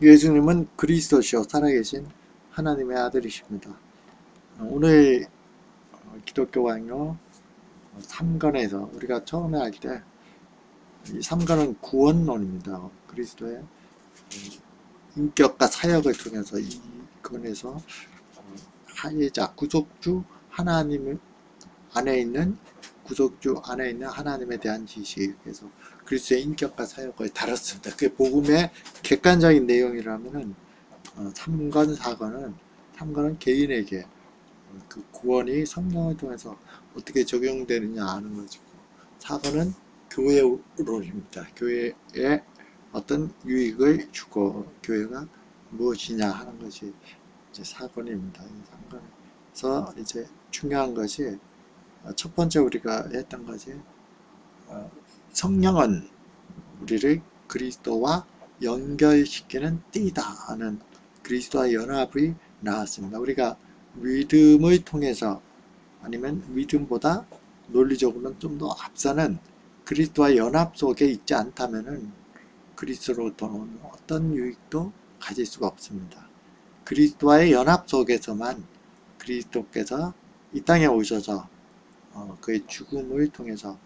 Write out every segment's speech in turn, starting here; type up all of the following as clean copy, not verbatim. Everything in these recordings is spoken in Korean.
예수님은 그리스도시요 살아계신 하나님의 아들이십니다. 오늘 기독교 강요 3권에서 우리가 처음에 할 때 이 3권은 구원론입니다. 그리스도의 인격과 사역을 통해서 이 권에서 하예자 구속주 하나님 안에 있는 구속주 안에 있는 하나님에 대한 지식에서 그리스도의 인격과 사역을 다뤘습니다. 그게 복음의 객관적인 내용이라면은 3권, 4권은 개인에게 그 구원이 성령을 통해서 어떻게 적용되느냐 하는 것이고, 4권은 교회론입니다. 교회에 어떤 유익을 주고 교회가 무엇이냐 하는 것이 이제 4권입니다. 이 3권에서 이제 중요한 것이 첫 번째 우리가 했던 것이 성령은 우리를 그리스도와 연결시키는 띠다 하는 그리스도와 연합이 나왔습니다. 우리가 믿음을 통해서 아니면 믿음보다 논리적으로는 좀 더 앞서는 그리스도와 연합 속에 있지 않다면 그리스도로부터는 어떤 유익도 가질 수가 없습니다. 그리스도와의 연합 속에서만 그리스도께서 이 땅에 오셔서 그의 죽음을 통해서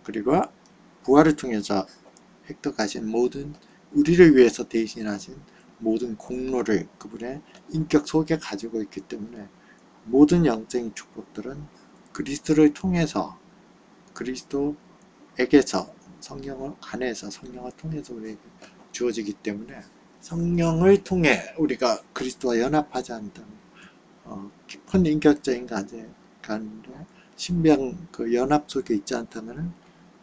그리고 부활을 통해서 획득하신 모든 우리를 위해서 대신하신 모든 공로를 그분의 인격 속에 가지고 있기 때문에 모든 영적인 축복들은 그리스도를 통해서 그리스도에게서 성령 안에서 성령을 통해서 우리에게 주어지기 때문에 성령을 통해 우리가 그리스도와 연합하지 않다면 깊은 인격적인 가운데 신비한 그 연합 속에 있지 않다면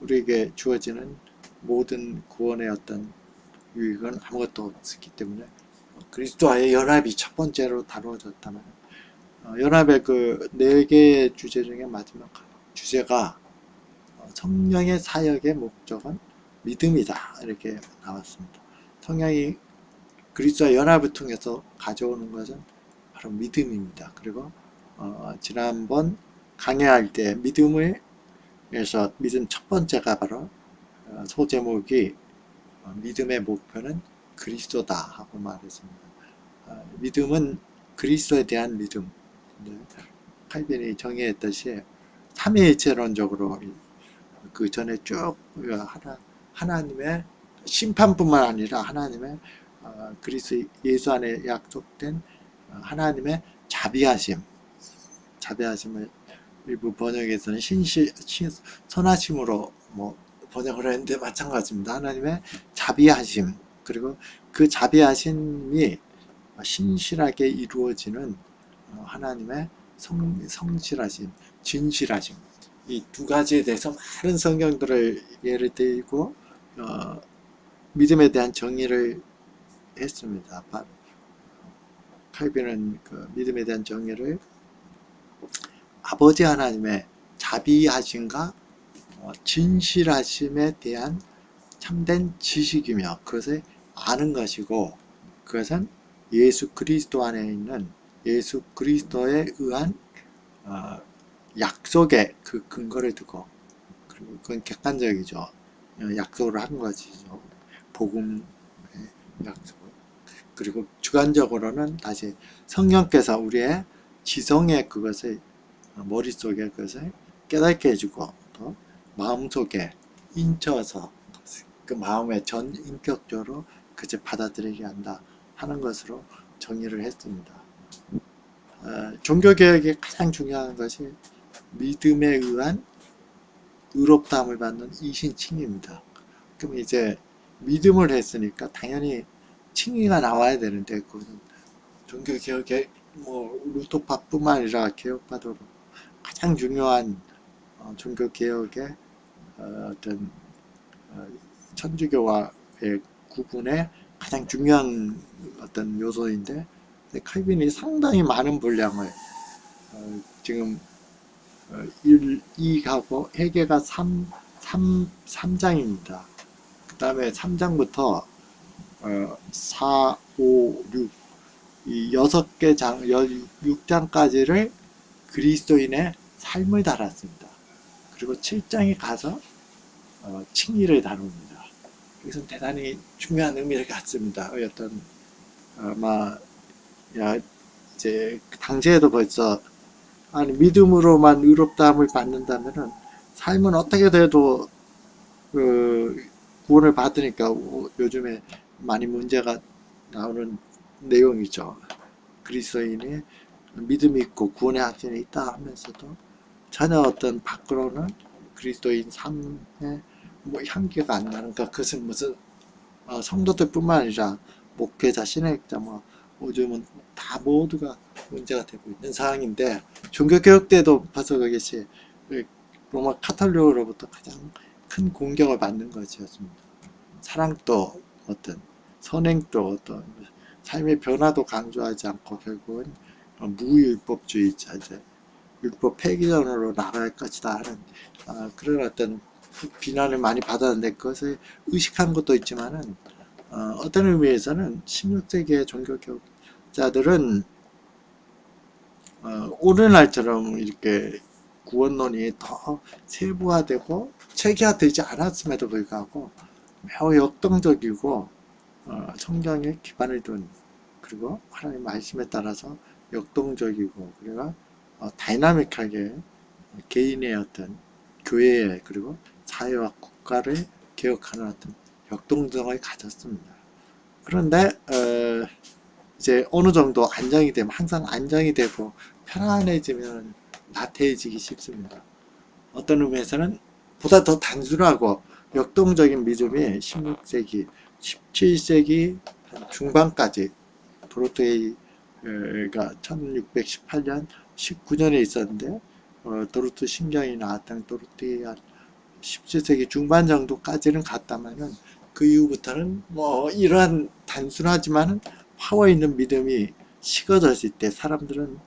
우리에게 주어지는 모든 구원의 어떤 유익은 아무것도 없기 때문에 그리스도와의 연합이 첫 번째로 다루어졌다면 연합의 그 네 개의 주제 중에 마지막 주제가 성령의 사역의 목적은 믿음이다 이렇게 나왔습니다. 성령이 그리스도와 연합을 통해서 가져오는 것은 바로 믿음입니다. 그리고 지난번 강의할 때 믿음을 에서 믿음 첫 번째가 바로 소제목이 믿음의 목표는 그리스도다 하고 말했습니다. 믿음은 그리스도에 대한 믿음. 칼빈이 정의했듯이 삼위일체론적으로 그 전에 쭉 하나님의 심판뿐만 아니라 하나님의 그리스도 예수 안에 약속된 하나님의 자비하심을 일부 번역에서는 선하심으로 번역을 했는데 마찬가지입니다. 하나님의 자비하심, 그리고 그 자비하심이 신실하게 이루어지는 하나님의 성실하심, 진실하심, 이 두 가지에 대해서 많은 성경들을 예를 들고 믿음에 대한 정의를 했습니다. 칼빈은 그 믿음에 대한 정의를 아버지 하나님의 자비하심과 진실하심에 대한 참된 지식이며 그것을 아는 것이고, 그것은 예수 그리스도 안에 있는 예수 그리스도에 의한 약속의 그 근거를 두고, 그리고 그건 객관적이죠. 약속을 한 것이죠. 복음의 약속. 그리고 주관적으로는 다시 성령께서 우리의 지성의 그것을 머릿속에 그것을 깨닫게 해주고 또 마음속에 인쳐서 그 마음에 전 인격적으로 그것을 받아들이게 한다 하는 것으로 정의를 했습니다. 종교개혁의 가장 중요한 것이 믿음에 의한 의롭다함을 받는 이신칭의입니다. 그럼 이제 믿음을 했으니까 당연히 칭의가 나와야 되는데, 그것은 종교개혁의 루터파뿐만 아니라 개혁파도 가장 중요한 종교개혁의 어떤 천주교와의 구분의 가장 중요한 어떤 요소인데, 칼빈이 상당히 많은 분량을 지금 1, 2하고 해계가 3장입니다. 그 다음에 3장부터 4, 5, 6, 이 6개 장, 6장까지를 그리스도인의 삶을 달았습니다. 그리고 7장에 가서 칭의를 다룹니다. 여기서 대단히 중요한 의미를 갖습니다. 어떤 아마 야 이제 당시에도 벌써 아니 믿음으로만 의롭다함을 받는다면은 삶은 어떻게 돼도 그 구원을 받으니까 요즘에 많이 문제가 나오는 내용이죠. 그리스도인이 믿음이 있고 구원의 확신이 있다 하면서도 전혀 어떤 밖으로는 그리스도인 삶에 뭐 향기가 안 나는, 그러니까 그것은 무슨 성도들 뿐만 아니라 목회자, 신학자 뭐 요즘은 다 모두가 문제가 되고 있는 상황인데, 종교개혁 때도 벌써 그것이 로마 카톨릭으로부터 가장 큰 공격을 받는 것이었습니다. 사랑도 어떤 선행도 어떤 삶의 변화도 강조하지 않고 결국은 무율법주의자, 이제 율법 폐기전으로 나갈 것이다 하는 그런 어떤 비난을 많이 받았는데, 그것을 의식한 것도 있지만은 어떤 의미에서는 16세기의 종교개혁자들은 오늘날처럼 이렇게 구원론이 더 세부화되고 체계화되지 않았음에도 불구하고 매우 역동적이고 성경에 기반을 둔, 그리고 하나님 말씀에 따라서 역동적이고 그리고 다이나믹하게 개인의 어떤 교회의 그리고 사회와 국가를 개혁하는 어떤 역동성을 가졌습니다. 그런데 이제 어느 정도 안정이 되면, 항상 안정이 되고 편안해지면 나태해지기 쉽습니다. 어떤 의미에서는 보다 더 단순하고 역동적인 믿음이 16세기, 17세기 중반까지 도로테이가 1618년, 19년에 있었는데 도르트 신경이 나왔던 도르트의 한 17세기 중반 정도까지는 갔다마는 그 이후부터는 뭐 이러한 단순하지만 파워 있는 믿음이 식어졌을 때 사람들은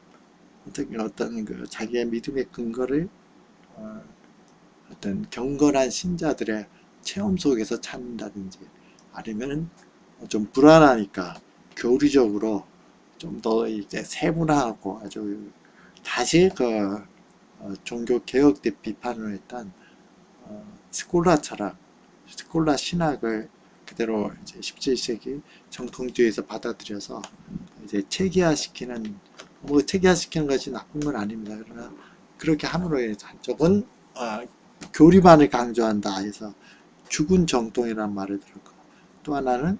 어떤 그 자기의 믿음의 근거를 어떤 경건한 신자들의 체험 속에서 찾는다든지, 아니면 좀 불안하니까 교리적으로 좀 더 이제 세분화하고 아주 다시 그 종교 개혁 때 비판을 했던 스콜라 철학, 스콜라 신학을 그대로 이제 17세기 정통주의에서 받아들여서 이제 체계화시키는, 뭐 체계화시키는 것이 나쁜 건 아닙니다. 그러나 그렇게 함으로 인해서 한쪽은 교리만을 강조한다 해서 죽은 정통이라는 말을 들었고, 또 하나는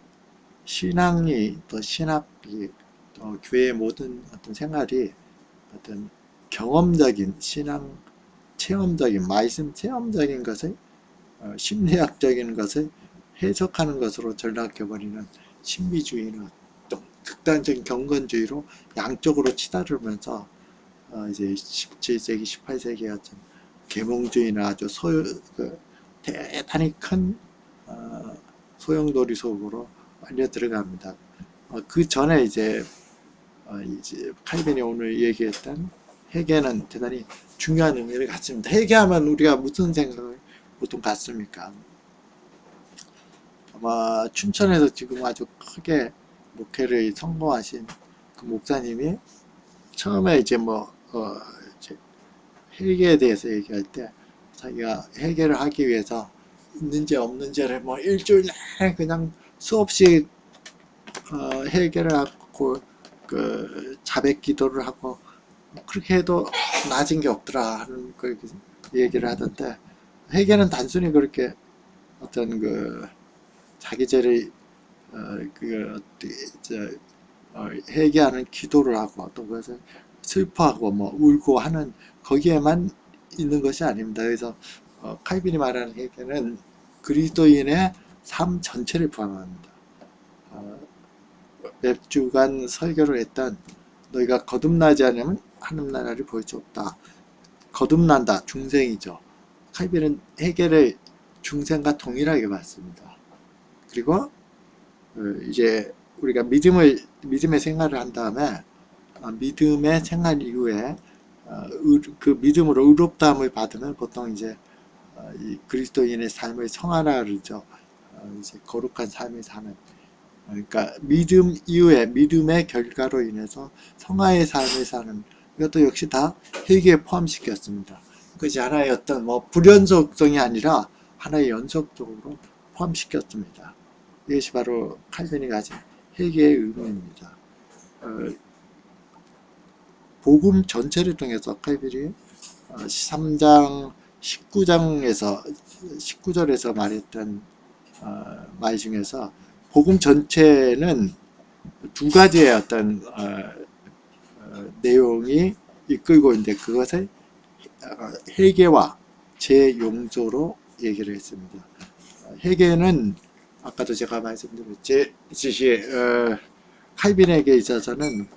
신앙이 또 신학이 또 교회의 모든 어떤 생활이 어떤 경험적인 신앙 체험적인 말씀 체험적인 것을 심리학적인 것을 해석하는 것으로 전락해버리는 신비주의는 또 극단적인 경건주의로 양쪽으로 치달으면서 이제 17세기, 18세기 같은 계몽주의나 아주 대단히 큰 소용돌이 속으로 빨려 들어갑니다. 그 전에 이제 칼빈이 오늘 얘기했던 회개는 대단히 중요한 의미를 갖습니다. 회개하면 우리가 무슨 생각을 보통 갖습니까? 아마 춘천에서 지금 아주 크게 목회를 성공하신 그 목사님이 처음에 이제 이제 회개에 대해서 얘기할 때 자기가 회개를 하기 위해서 있는지 없는지를 뭐 일주일 내내 그냥 수없이 회개를 하고 그 자백 기도를 하고 그렇게 해도 나아진 게 없더라 하는 그 얘기를 하던데, 회개는 단순히 그렇게 어떤 그 자기 죄를 회개하는 기도를 하고 또 그것을 슬퍼하고 뭐 울고 하는 거기에만 있는 것이 아닙니다. 그래서 칼빈이 말하는 회개는 그리스도인의 삶 전체를 포함합니다. 몇 주간 설교를 했던 너희가 거듭나지 않으면 하늘 나라를 볼 수 없다. 거듭난다, 중생이죠. 칼빈은 회개를 중생과 동일하게 봤습니다. 그리고 이제 우리가 믿음의 생활을 한 다음에 믿음의 생활 이후에 그 믿음으로 의롭다함을 받으면 보통 이제 이 그리스도인의 삶을 성하라 그러죠. 이제 거룩한 삶을 사는, 그러니까 믿음 이후에 믿음의 결과로 인해서 성화의 삶을 사는, 이것도 역시 다 회개에 포함시켰습니다. 그것이 하나의 어떤 뭐 불연속성이 아니라 하나의 연속적으로 포함시켰습니다. 이것이 바로 칼빈이 가진 회개의 의미입니다. 복음 전체를 통해서 칼빈이 3장 19절에서 말했던 말 중에서 복음 전체는 두 가지의 어떤 내용이 이끌고 있는데 그것을 회개와 재용서로 얘기를 했습니다. 회개는 아까도 제가 말씀드렸듯이 칼빈에게 있어서는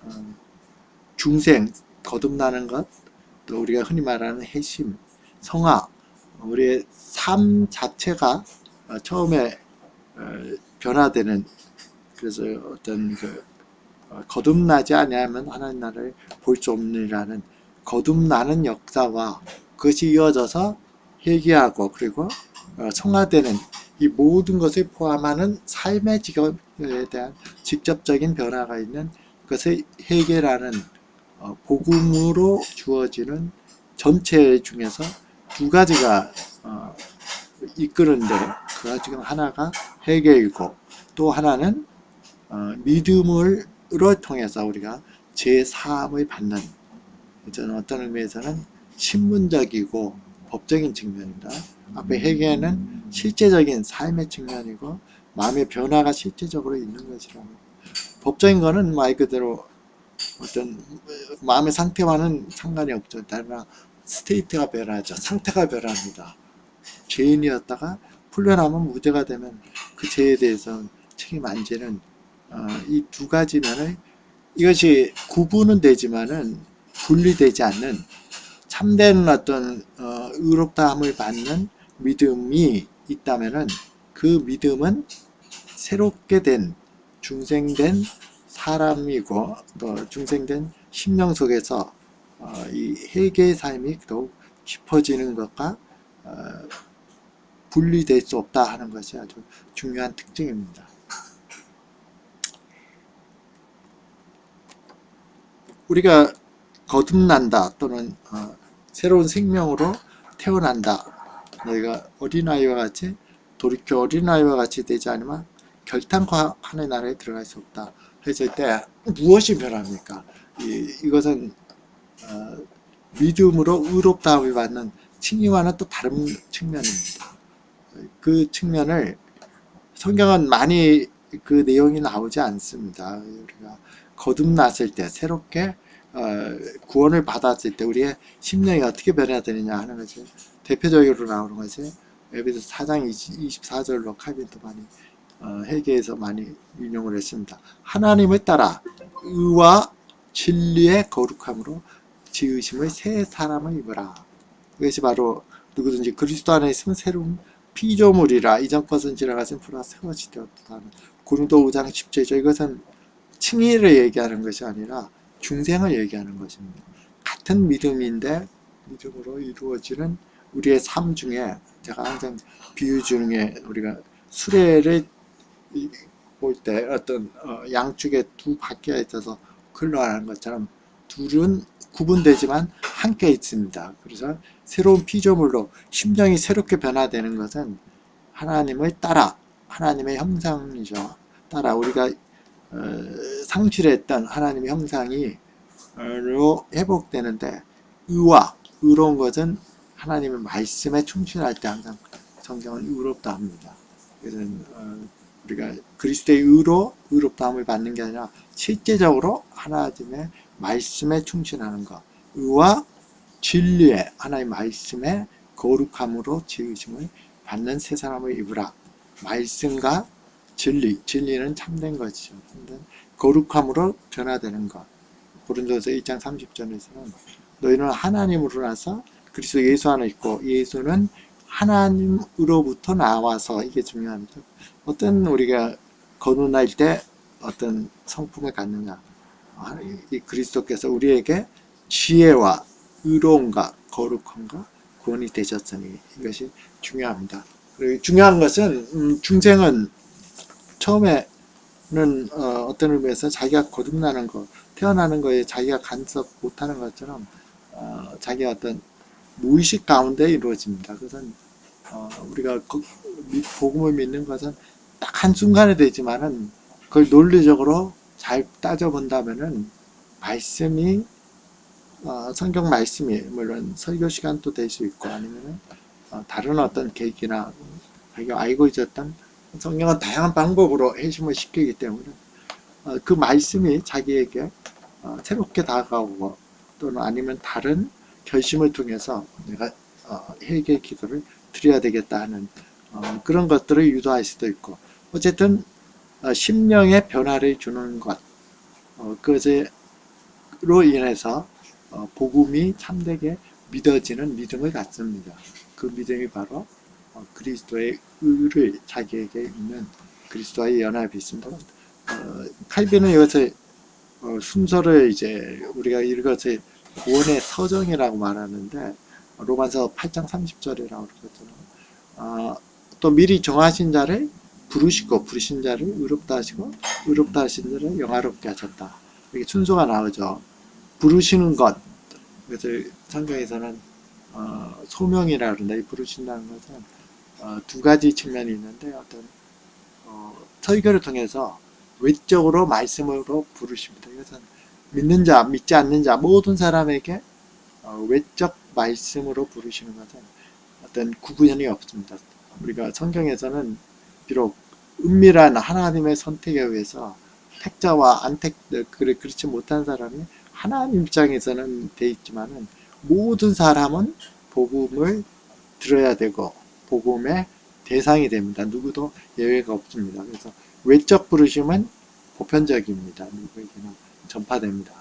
중생, 거듭나는 것, 또 우리가 흔히 말하는 회심, 성화, 우리의 삶 자체가 처음에 변화되는, 그래서 어떤 거듭나지 아니하면 하나님 나라를 볼 수 없느라는 거듭나는 역사와 그것이 이어져서 회개하고 그리고 성화되는 이 모든 것을 포함하는 삶의 직업에 대한 직접적인 변화가 있는 것을 회개라는 복음으로 주어지는 전체 중에서 두 가지가 이끄는데 그 중에 하나가 회개이고 또 하나는 믿음으로 통해서 우리가 제3을 받는, 저는 어떤 의미에서는 신문적이고 법적인 측면이다. 앞에 회개는 실제적인 삶의 측면이고 마음의 변화가 실제적으로 있는 것이라고. 법적인 거는 말 그대로 어떤 마음의 상태와는 상관이 없죠. 다만 스테이트가 변하죠. 상태가 변합니다. 죄인이었다가 풀려나면 무죄가 되면 그 죄에 대해서 책임 안 지는 이 두 가지 면을, 이것이 구분은 되지만은 분리되지 않는 참된 어떤 의롭다함을 받는 믿음이 있다면은 그 믿음은 새롭게 된 중생된 사람이고 또 중생된 심령 속에서 이 회개의 삶이 더욱 깊어지는 것과 분리될 수 없다 하는 것이 아주 중요한 특징입니다. 우리가 거듭난다 또는 새로운 생명으로 태어난다, 너희가 어린아이와 같이 돌이켜 어린아이와 같이 되지 않으면 결탄과 하나님의 나라에 들어갈 수 없다 했을 때 무엇이 변합니까? 이것은 믿음으로 의롭다함을 받는 칭의와는 또 다른 측면입니다. 그 측면을 성경은 많이 그 내용이 나오지 않습니다. 우리가 거듭났을 때 새롭게 구원을 받았을 때 우리의 심령이 어떻게 변화되느냐 하는 것이 대표적으로 나오는 것이 에베소 4장 24절로 칼빈도 많이 회개에서 많이 인용을 했습니다. 하나님을 따라 의와 진리의 거룩함으로 지으심의 새 사람을 입으라. 이것이 바로 누구든지 그리스도 안에 있으면 새로운 피조물이라 이전 것은 지나가신 풀어 새 것이 되었다 하는 고린도 5장 10절이죠. 이것은 칭의를 얘기하는 것이 아니라 중생을 얘기하는 것입니다. 같은 믿음인데 믿음으로 이루어지는 우리의 삶 중에, 제가 항상 비유 중에 우리가 수레를 볼 때 어떤 양쪽에 두 바퀴가 있어서 흘러가는 것처럼 둘은 구분되지만 함께 있습니다. 그래서 새로운 피조물로 심정이 새롭게 변화되는 것은 하나님을 따라, 하나님의 형상이죠. 따라 우리가 상실했던 하나님의 형상이 회복되는데, 의와 의로운 것은 하나님의 말씀에 충실할 때 항상 성경은 의롭다 합니다. 그래서 우리가 그리스도의 의로 의롭다함을 받는 게 아니라 실제적으로 하나님의 말씀에 충실하는 것, 의와 진리에 하나님의 말씀에 거룩함으로 지으심을 받는 새 사람을 입으라. 말씀과 진리, 진리는 참된 것이죠. 참된 거룩함으로 변화되는 것. 고린도서 1장 30절에서는 너희는 하나님으로 나서 그리스도 예수 안에 있고 예수는 하나님으로부터 나와서, 이게 중요합니다. 어떤 우리가 거듭날 때 어떤 성품을 갖느냐, 이 그리스도께서 우리에게 지혜와 의로움과 거룩함과 구원이 되셨으니 이것이 중요합니다. 그리고 중요한 것은 중생은 처음에는 어떤 의미에서 자기가 거듭나는 것, 태어나는 거에 자기가 간섭 못하는 것처럼 자기가 어떤 무의식 가운데 이루어집니다. 그것은 우리가 복음을 믿는 것은 딱 한순간에 되지만은 그걸 논리적으로 잘 따져본다면은 말씀이 성경 말씀이 물론 설교 시간도 될 수 있고 아니면은 다른 어떤 계기나 자기가 알고 있었던 성경은 다양한 방법으로 회심을 시키기 때문에 그 말씀이 자기에게 새롭게 다가오고 또는 아니면 다른 결심을 통해서 내가 회개 기도를 드려야 되겠다 하는 그런 것들을 유도할 수도 있고 어쨌든 심령의 변화를 주는 것 그것으로 인해서 복음이 참되게 믿어지는 믿음을 갖습니다. 그 믿음이 바로 그리스도의 의를 자기에게 있는 그리스도와의 연합이 있습니다. 칼빈은 이것을 순서를 이제 우리가 이것을 구원의 서정이라고 말하는데 로마서 8장 30절이라고 그러거든요. 또 미리 정하신 자를 부르시고 부르신 자를 의롭다 하시고 의롭다 하신 자를 영화롭게 하셨다. 이렇게 순서가 나오죠. 부르시는 것, 그래서 성경에서는 소명이라 그런다. 이 부르신다는 것은 두 가지 측면이 있는데 어떤 설교를 통해서 외적으로 말씀으로 부르십니다. 이것은 믿는 자, 믿지 않는 자 모든 사람에게 외적 말씀으로 부르시는 것은 어떤 구분이 없습니다. 우리가 성경에서는 비록 은밀한 하나님의 선택에 의해서 택자와 안택 그렇지 못한 사람이 하나님 입장에서는 돼 있지만은 모든 사람은 복음을 들어야 되고 복음의 대상이 됩니다. 누구도 예외가 없습니다. 그래서 외적 부르심은 보편적입니다. 누구에게나 전파됩니다.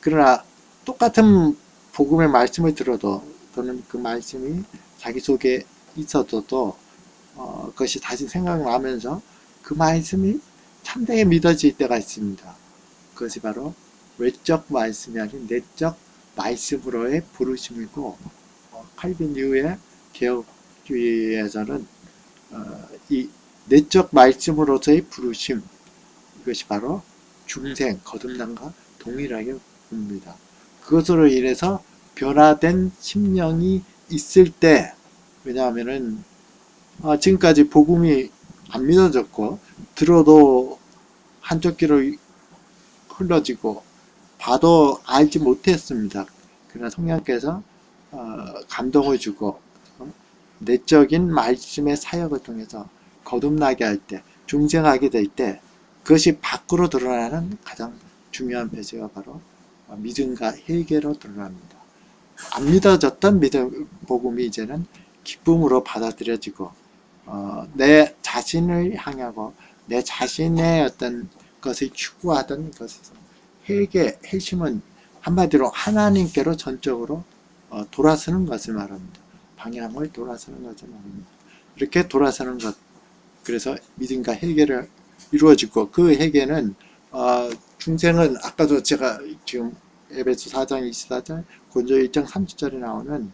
그러나 똑같은 복음의 말씀을 들어도 또는 그 말씀이 자기 속에 있어도 그것이 다시 생각나면서 그 말씀이 참되게 믿어질 때가 있습니다. 그것이 바로 외적 말씀이 아닌 내적 말씀으로의 부르심이고 칼빈 이후의 개혁주의에서는 이 내적 말씀으로서의 부르심 이것이 바로 중생, 거듭남과 동일하게 봅니다. 그것으로 인해서 변화된 심령이 있을 때 왜냐하면은 지금까지 복음이 안 믿어졌고 들어도 한쪽 귀로 흘러지고 봐도 알지 못했습니다. 그러나 성령께서 감동을 주고 내적인 말씀의 사역을 통해서 거듭나게 할 때, 중생하게 될 때 그것이 밖으로 드러나는 가장 중요한 배제가 바로 믿음과 회개로 드러납니다. 안 믿어졌던 믿음, 복음이 이제는 기쁨으로 받아들여지고 내 자신을 향하고 내 자신의 어떤 것을 추구하던 것에서 회개, 회심은 한마디로 하나님께로 전적으로 돌아서는 것을 말합니다. 방향을 돌아서는 것을 말합니다. 이렇게 돌아서는 것, 그래서 믿음과 회개를 이루어지고 그 회개는 중생은 아까도 제가 지금 에베소 4장 24절 고린도 1장 30절에 나오는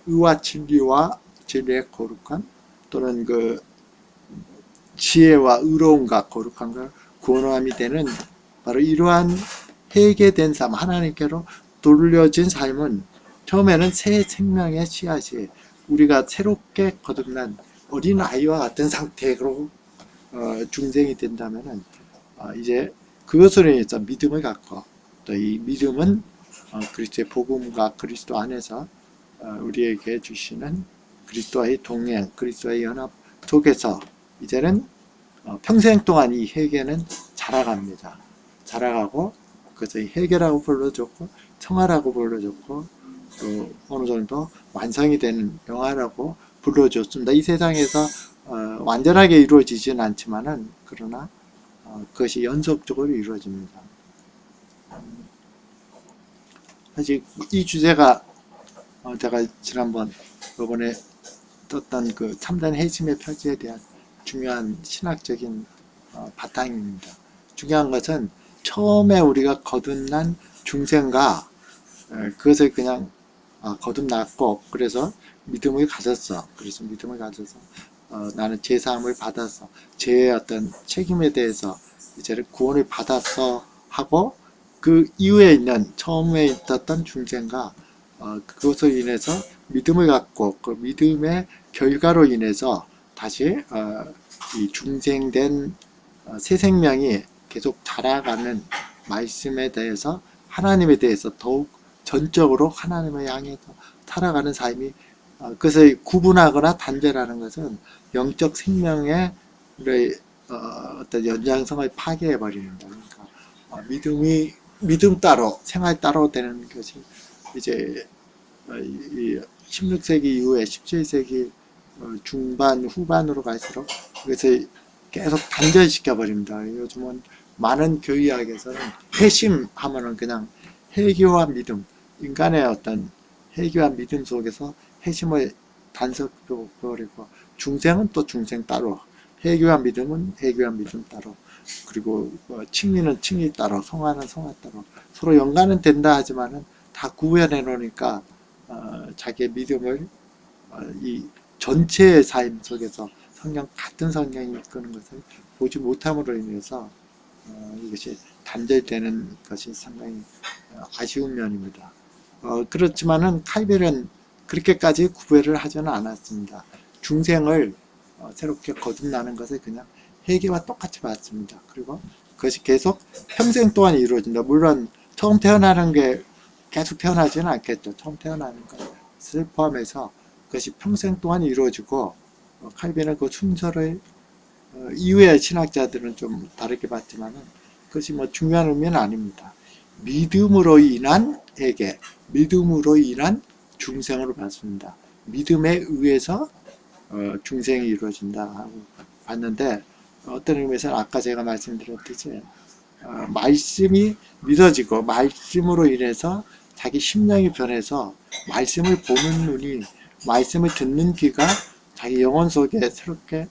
의와 진리와 진리의 거룩함 또는 그 지혜와 의로움과 거룩함과 구원함이 되는 바로 이러한 회개된 삶, 하나님께로 돌려진 삶은 처음에는 새 생명의 씨앗이 우리가 새롭게 거듭난 어린아이와 같은 상태로 중생이 된다면은 이제 그것으로 인해서 믿음을 갖고 또 이 믿음은 그리스도의 복음과 그리스도 안에서 우리에게 주시는 그리스도와의 동행, 그리스도와의 연합 속에서 이제는 평생 동안 이 회개는 자라갑니다. 자라가고 그것을 회개라고 불러줬고 청아라고 불러줬고 또 어느 정도 완성이 되는 영화라고 불러줬습니다. 이 세상에서 완전하게 이루어지지는 않지만은 그러나 그것이 연속적으로 이루어집니다. 사실 이 주제가 제가 지난번 이번에 떴던 그 참된 회심의 표지에 대한 중요한 신학적인 바탕입니다. 중요한 것은 처음에 우리가 거듭난 중생과 그것을 그냥 거듭났고 그래서 믿음을 가졌어. 그래서 믿음을 가져서 나는 제사함을 받아서 죄의 어떤 책임에 대해서 이제는 구원을 받았어 하고 그 이후에 있는 처음에 있었던 중생과 그것으로 인해서 믿음을 갖고 그 믿음의 결과로 인해서 다시 이 중생된 새 생명이 계속 자라가는 말씀에 대해서 하나님에 대해서 더욱 전적으로 하나님을 향해서 살아가는 삶이 그것을 구분하거나 단절하는 것은 영적 생명의 어떤 연장성을 파괴해 버립니다. 그러니까 믿음 따로 생활 따로 되는 것이 이제 이 16세기 이후에 17세기 중반 후반으로 갈수록 그것을 계속 단절시켜 버립니다. 요즘은 많은 교의학에서는 회심하면은 그냥 회개와 믿음, 인간의 어떤 회개와 믿음 속에서 회심을 단속해버리고, 중생은 또 중생 따로, 회개와 믿음은 회개와 믿음 따로, 그리고 칭의는 칭의 따로, 성화는 성화 따로, 서로 연관은 된다 하지만은 다 구분해 놓으니까 자기의 믿음을 이 전체의 삶 속에서 같은 성경이 이끄는 것을 보지 못함으로 인해서 이것이 단절되는 것이 상당히 아쉬운 면입니다. 그렇지만은 칼빌은 그렇게까지 구별을 하지는 않았습니다. 중생을 새롭게 거듭나는 것을 그냥 회개와 똑같이 봤습니다. 그리고 그것이 계속 평생 동안 이루어진다. 물론 처음 태어나는 게 계속 태어나지는 않겠죠. 처음 태어나는 것을 포함해서 그것이 평생 동안 이루어지고, 칼빈은 그 순서를 이후의 신학자들은 좀 다르게 봤지만은 그것이 뭐 중요한 의미는 아닙니다. 믿음으로 인한 회개, 믿음으로 인한 중생으로 봤습니다. 믿음에 의해서 중생이 이루어진다 하고 봤는데, 어떤 의미에서는 아까 제가 말씀드렸듯이 말씀이 믿어지고 말씀으로 인해서 자기 심령이 변해서 말씀을 보는 눈이, 말씀을 듣는 귀가 자기 영혼 속에 새롭게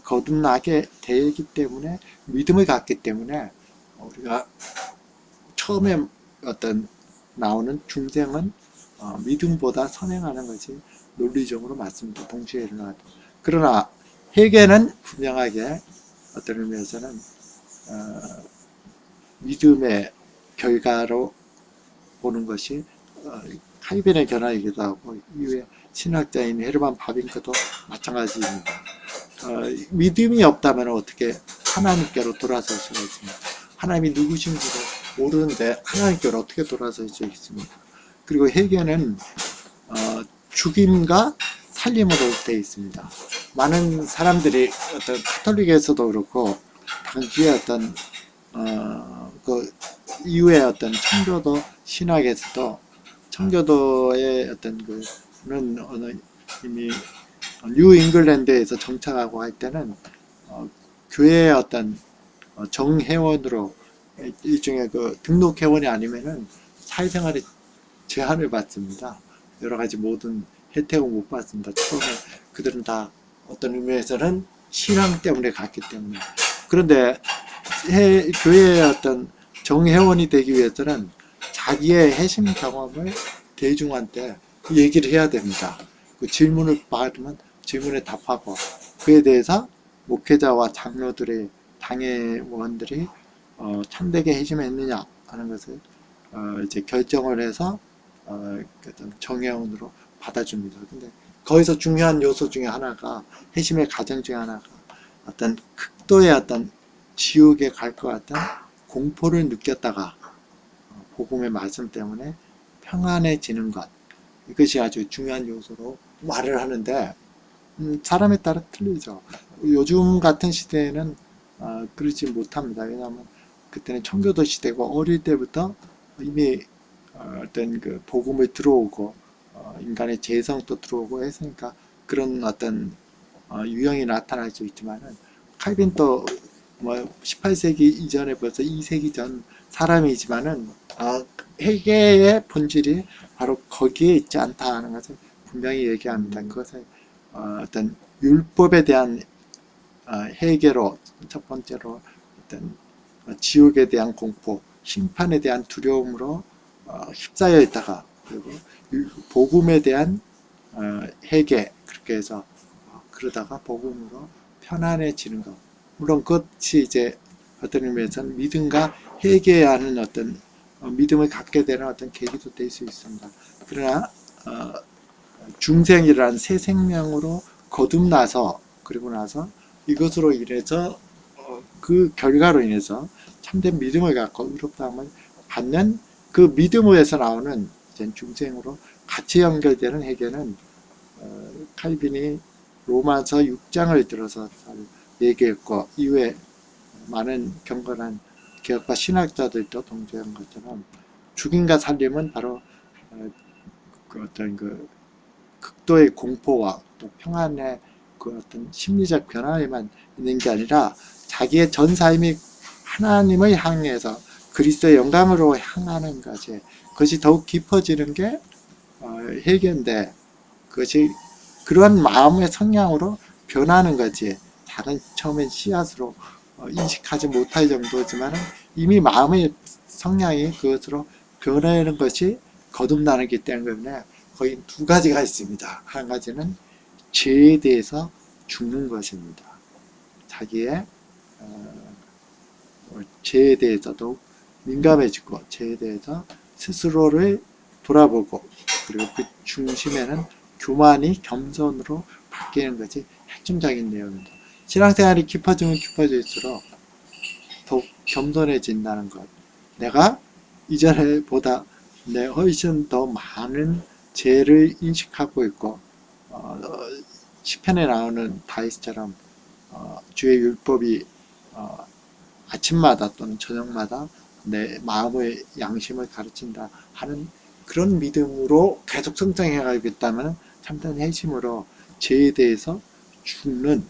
거듭나게 되기 때문에, 믿음을 갖기 때문에 우리가 처음에 어떤 나오는 중생은 믿음보다 선행하는 것이 논리적으로 맞습니다. 동시에 일어나도. 그러나 회개는 분명하게 어떤 의미에서는 믿음의 결과로 보는 것이 칼빈의 견해이기도 하고, 이후에 신학자인 헤르만 바빙크도 마찬가지입니다. 믿음이 없다면 어떻게 하나님께로 돌아설 수가 있습니까? 하나님이 누구신지도 모르는데 하나님께로 어떻게 돌아설 수 있습니까? 그리고 회개는 죽임과 살림으로 되어 있습니다. 많은 사람들이 어떤 카톨릭에서도 그렇고 당시에 어떤 그 이후에 어떤 청교도 신학에서도, 청교도의 어떤 그는 이미 뉴 잉글랜드에서 정착하고 할 때는 교회의 어떤 정회원으로, 일종의 그 등록 회원이 아니면은 사회생활에 제한을 받습니다. 여러 가지 모든 혜택을 못 받습니다. 처음에 그들은 다 어떤 의미에서는 신앙 때문에 갔기 때문에. 그런데 교회의 어떤 정회원이 되기 위해서는 자기의 회심 경험을 대중한테 얘기를 해야 됩니다. 그 질문을 받으면 질문에 답하고, 그에 대해서 목회자와 장로들의 당회원들이 참되게 회심했느냐 하는 것을 이제 결정을 해서 정회원으로 받아줍니다. 근데 거기서 중요한 요소 중에 하나가, 회심의 과정 중에 하나가 어떤 극도의 어떤 지옥에 갈 것 같은 공포를 느꼈다가 복음의 말씀 때문에 평안해지는 것, 이것이 아주 중요한 요소로 말을 하는데, 사람에 따라 틀리죠. 요즘 같은 시대에는 그러지 못합니다. 왜냐하면 그때는 청교도 시대고, 어릴 때부터 이미 어떤 그 복음을 들어오고 인간의 재성도 들어오고 했으니까 그런 어떤 유형이 나타날 수 있지만은, 칼빈도 뭐 18세기 이전에 벌써 2세기 전 사람이지만은 회개의 본질이 바로 거기에 있지 않다 하는 것을 분명히 얘기합니다. 그것을 어떤 율법에 대한 회개로, 첫 번째로 어떤 지옥에 대한 공포, 심판에 대한 두려움으로 휩싸여 있다가, 그리고 복음에 대한 회개, 그렇게 해서 그러다가 복음으로 편안해지는 것. 물론 그것이 이제 어떤 의미에서는 믿음과 회개하는 어떤 믿음을 갖게 되는 어떤 계기도 될 수 있습니다. 그러나 중생이라는 새 생명으로 거듭나서 그리고 나서 이것으로 인해서 그 결과로 인해서 참된 믿음을 갖고 의롭다함을 받는 그 믿음에서 나오는 중생으로 같이 연결되는 회개는 칼빈이 로마서 6장을 들어서 얘기했고 이후에 많은 경건한 개혁파 신학자들도 동조한 것처럼 죽임과 살림은 바로 그 어떤 그 극도의 공포와 또 평안의 그 어떤 심리적 변화에만 있는 게 아니라 자기의 전 삶이 하나님을 향해서 그리스도의 영광으로 향하는 것이 그것이 더욱 깊어지는 게 회개인데 그것이 그런 마음의 성향으로 변하는 거지 작은 처음엔 씨앗으로 인식하지 못할 정도지만 이미 마음의 성향이 그것으로 변하는 것이 거듭나기 때문에 거의 두 가지가 있습니다. 한 가지는 죄에 대해서 죽는 것입니다. 자기의 죄에 대해서도 민감해지고 죄에 대해서 스스로를 돌아보고 그리고 그 중심에는 교만이 겸손으로 바뀌는 것이 핵심적인 내용입니다. 신앙생활이 깊어지면 깊어질수록 더욱 겸손해진다는 것. 내가 이전보다 훨씬 더 많은 죄를 인식하고 있고 시편에 나오는 다윗처럼 주의 율법이 아침마다 또는 저녁마다 내 마음의 양심을 가르친다 하는 그런 믿음으로 계속 성장해가겠다면 참된 회심으로 죄에 대해서 죽는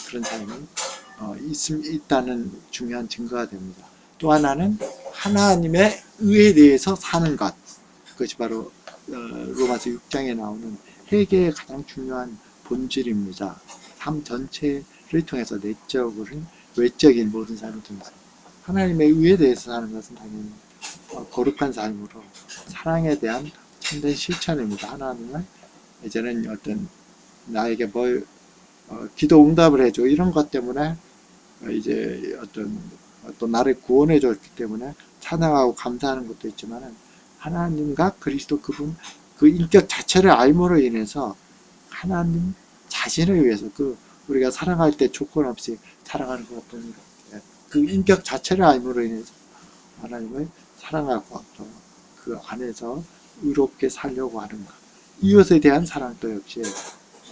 그런 삶이 있다는 중요한 증거가 됩니다. 또 하나는 하나님의 의에 대해서 사는 것. 그것이 바로 로마서 6장에 나오는 회개의 가장 중요한 본질입니다. 삶 전체를 통해서 내적으로는 외적인 모든 삶을 통해서 하나님의 의에 대해서 사는 것은 당연히 거룩한 삶으로 사랑에 대한 참된 실천입니다. 하나님은 이제는 어떤 나에게 뭘 기도 응답을 해줘 이런 것 때문에 이제 어떤 또 나를 구원해 줬기 때문에 찬양하고 감사하는 것도 있지만 하나님과 그리스도 그분 그 인격 자체를 알므로 인해서 하나님 자신을 위해서 그 우리가 사랑할 때 조건 없이 사랑하는 것뿐 그 인격 자체를 알므로 인해서 하나님을 사랑하고 또 그 안에서 의롭게 살려고 하는 것. 이웃에 대한 사랑도 역시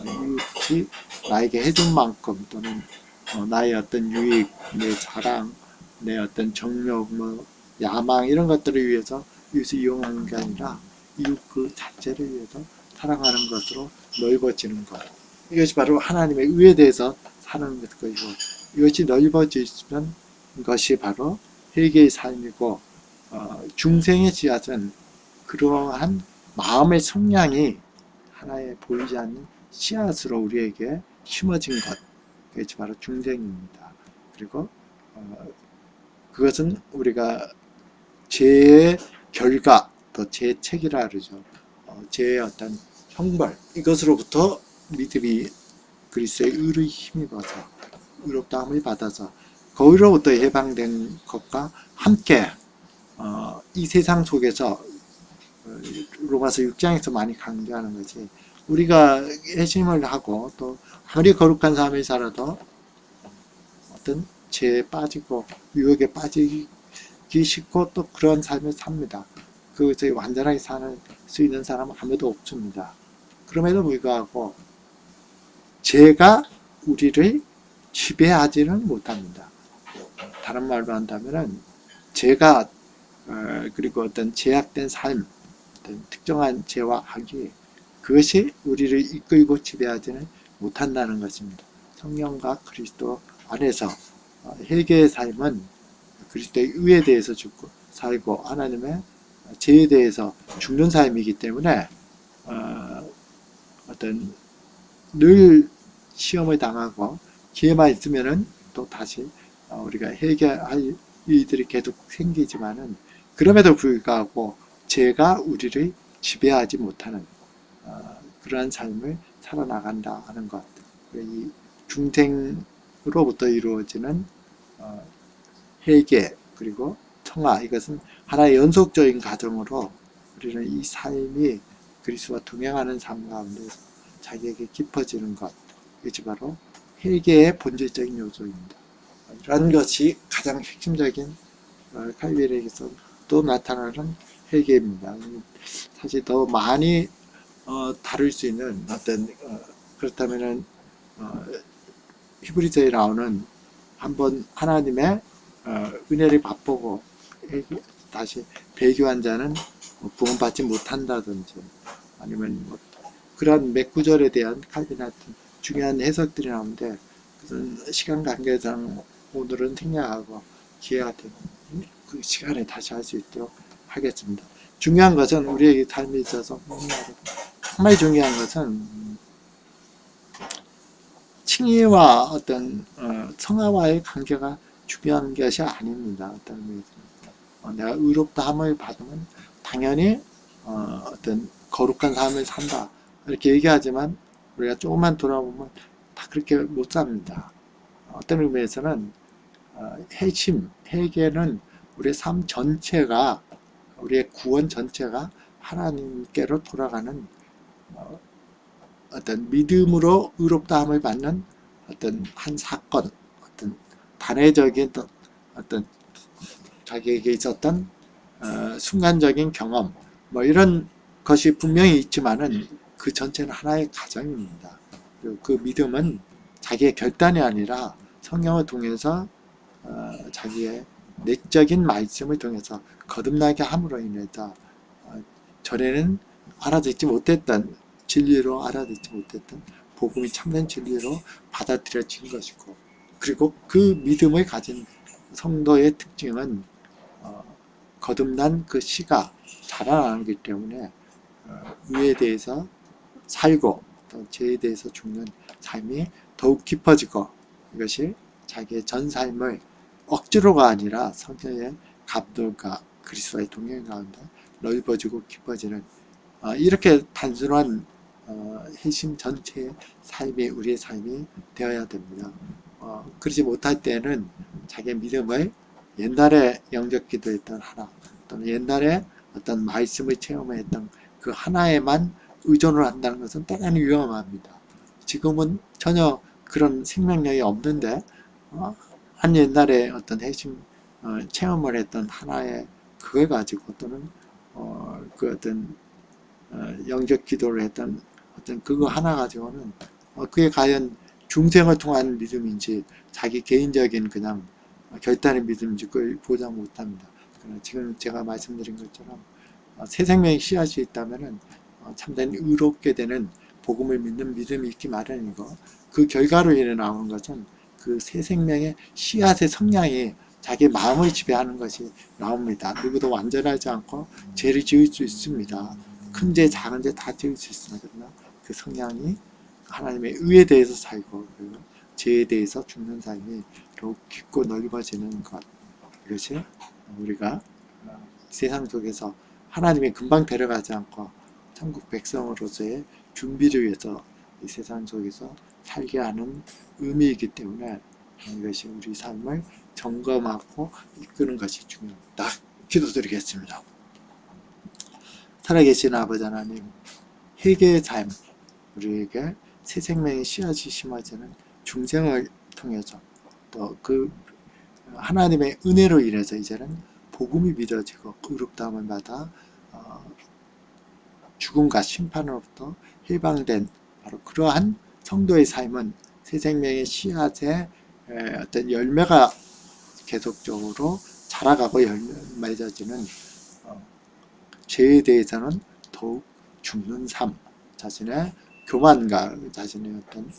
이웃이 나에게 해준 만큼 또는 나의 어떤 유익, 내 자랑, 내 어떤 정욕, 야망 이런 것들을 위해서 이웃을 이용하는 게 아니라 이웃 그 자체를 위해서 사랑하는 것으로 넓어지는 것. 이것이 바로 하나님의 의에 대해서 사는 것이고 이것이 넓어지면 것이 바로 회개의 삶이고 중생의 씨앗은 그러한 마음의 성향이 하나의 보이지 않는 씨앗으로 우리에게 심어진 것. 그것이 바로 중생입니다. 그리고 그것은 우리가 죄의 결과, 또 죄의 책이라 그러죠. 죄의 어떤 형벌, 이것으로부터 믿음이 그리스도의 의를 힘입어서 의롭다함을 받아서 거기로부터 해방된 것과 함께 이 세상 속에서 로마서 6장에서 많이 강조하는 것이 우리가 회심을 하고 또 아무리 거룩한 삶을 살아도 어떤 죄에 빠지고 유혹에 빠지기 쉽고 또 그런 삶을 삽니다. 그것을 완전하게 살 수 있는 사람은 아무도 없습니다. 그럼에도 불구하고 죄가 우리를 지배하지는 못합니다. 다른 말로 한다면 죄가 그리고 어떤 제약된 삶, 어떤 특정한 죄와 악이 그것이 우리를 이끌고 지배하지는 못한다는 것입니다. 성령과 그리스도 안에서 회개의 삶은 그리스도의 의에 대해서 죽고 살고 하나님의 죄에 대해서 죽는 삶이기 때문에 어떤 늘 시험을 당하고 기회만 있으면은 또 다시 우리가 회개할 일들이 계속 생기지만은 그럼에도 불구하고 죄가 우리를 지배하지 못하는 그러한 삶을 살아나간다 하는 것. 이 중생으로부터 이루어지는 회개 그리고 성화, 이것은 하나의 연속적인 과정으로 우리는 이 삶이 그리스도와 동행하는 삶 가운데 자기에게 깊어지는 것, 이것이 바로 회개의 본질적인 요소입니다. 이런 것이 가장 핵심적인 칼빈에게서 또 나타나는 회개입니다. 사실 더 많이 다룰 수 있는 어떤 그렇다면은 히브리서에 나오는 한번 하나님의 은혜를 맛보고 다시 배교한 자는 구원받지 못한다든지 아니면 뭐 그런 몇 구절에 대한 칼빈의 중요한 해석들이 나오는데 그것은 시간 관계상 오늘은 생략하고 기회가 되면 그 시간에 다시 할 수 있도록 하겠습니다. 중요한 것은 우리의 삶에 있어서 정말 중요한 것은 칭의와 어떤 성화와의 관계가 중요한 것이 아닙니다. 어떤 의미에서 내가 의롭다함을 받으면 당연히 어떤 거룩한 삶을 산다 이렇게 얘기하지만 우리가 조금만 돌아보면 다 그렇게 못 삽니다. 어떤 의미에서는 핵심, 회개는 우리의 삶 전체가 우리의 구원 전체가 하나님께로 돌아가는 어떤 믿음으로 의롭다함을 받는 어떤 한 사건, 어떤 단회적인 어떤 자기에게 있었던 순간적인 경험, 뭐 이런 것이 분명히 있지만은 그 전체는 하나의 과정입니다. 그리고 그 믿음은 자기의 결단이 아니라 성령을 통해서 자기의 내적인 말씀을 통해서 거듭나게 함으로 인해서 전에는 알아듣지 못했던 진리로 알아듣지 못했던 복음이 참된 진리로 받아들여진 것이고 그리고 그 믿음을 가진 성도의 특징은 거듭난 그 씨가 자라나기 때문에 의에 대해서 살고 또 죄에 대해서 죽는 삶이 더욱 깊어지고 이것이 자기의 전 삶을 억지로가 아니라 성령의 감동과 그리스도의 동행 가운데 넓어지고 깊어지는 이렇게 단순한 핵심 전체의 삶이 우리의 삶이 되어야 됩니다. 그러지 못할 때는 자기의 믿음을 옛날에 영적 기도했던 하나 또는 옛날에 어떤 말씀을 체험했던 그 하나에만 의존을 한다는 것은 대단히 위험합니다. 지금은 전혀 그런 생명력이 없는데 한 옛날에 어떤 핵심 체험을 했던 하나의 그걸 가지고 또는 그 어떤 영적 기도를 했던 어떤 그거 하나 가지고는 그게 과연 중생을 통한 믿음인지 자기 개인적인 그냥 결단의 믿음인지 그걸 보장 못합니다. 지금 제가 말씀드린 것처럼 새 생명의 씨앗이 있다면은 참된 의롭게 되는 복음을 믿는 믿음이 있기 마련이고 그 결과로 인해 나오는 것은 그 새 생명의 씨앗의 성향이 자기 마음을 지배하는 것이 나옵니다. 누구도 완전하지 않고 죄를 지을 수 있습니다. 큰 죄, 작은 죄 다 지을 수 있습니다. 그러나 그 성향이 하나님의 의에 대해서 살고 그리고 죄에 대해서 죽는 삶이 더욱 깊고 넓어지는 것 이것이 우리가 세상 속에서 하나님이 금방 데려가지 않고 천국 백성으로서의 준비를 위해서 이 세상 속에서 살게 하는 의미이기 때문에 이것이 우리 삶을 점검하고 이끄는 것이 중요합니다. 기도드리겠습니다. 살아계신 아버지 하나님, 회개의 삶, 우리에게 새 생명의 씨앗이 심어지는 중생을 통해서 또 그 하나님의 은혜로 인해서 이제는 복음이 믿어지고 의롭다함을 받아 죽음과 심판으로부터 해방된 바로 그러한 성도의 삶은 새 생명의 씨앗의 어떤 열매가 계속적으로 자라가고 맺어지는 죄에 대해서는 더욱 죽는 삶, 자신의 교만과 자신의 어떤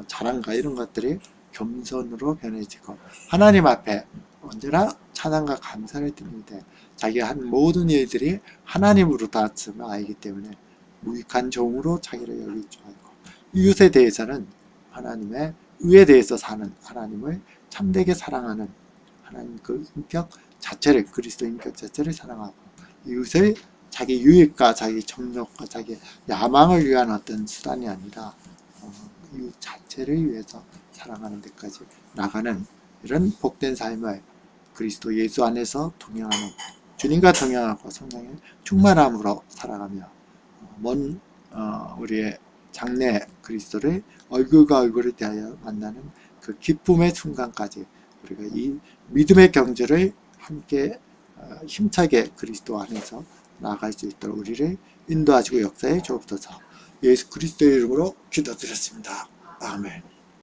자랑과 이런 것들이 겸손으로 변해지고 하나님 앞에 언제나 찬양과 감사를 드리되 자기가 한 모든 일들이 하나님으로 닿았음을 알기 때문에 무익한 종으로 자기를 여길 줄 알고 이웃에 대해서는 하나님의 의에 대해서 사는 하나님을 참되게 사랑하는 하나님 그 인격 자체를 그리스도 인격 자체를 사랑하고 이웃을 자기 유익과 자기 정욕과 자기 야망을 위한 어떤 수단이 아니라 이웃 자체를 위해서 사랑하는 데까지 나가는 이런 복된 삶을 그리스도 예수 안에서 동행하는 주님과 동행하고 성령의 충만함으로 살아가며 우리의 장래 그리스도를 얼굴과 얼굴을 대하여 만나는 그 기쁨의 순간까지 우리가 이 믿음의 경주를 함께 힘차게 그리스도 안에서 나아갈 수 있도록 우리를 인도하시고 역사에 주옵소서. 예수 그리스도의 이름으로 기도드렸습니다. 아멘.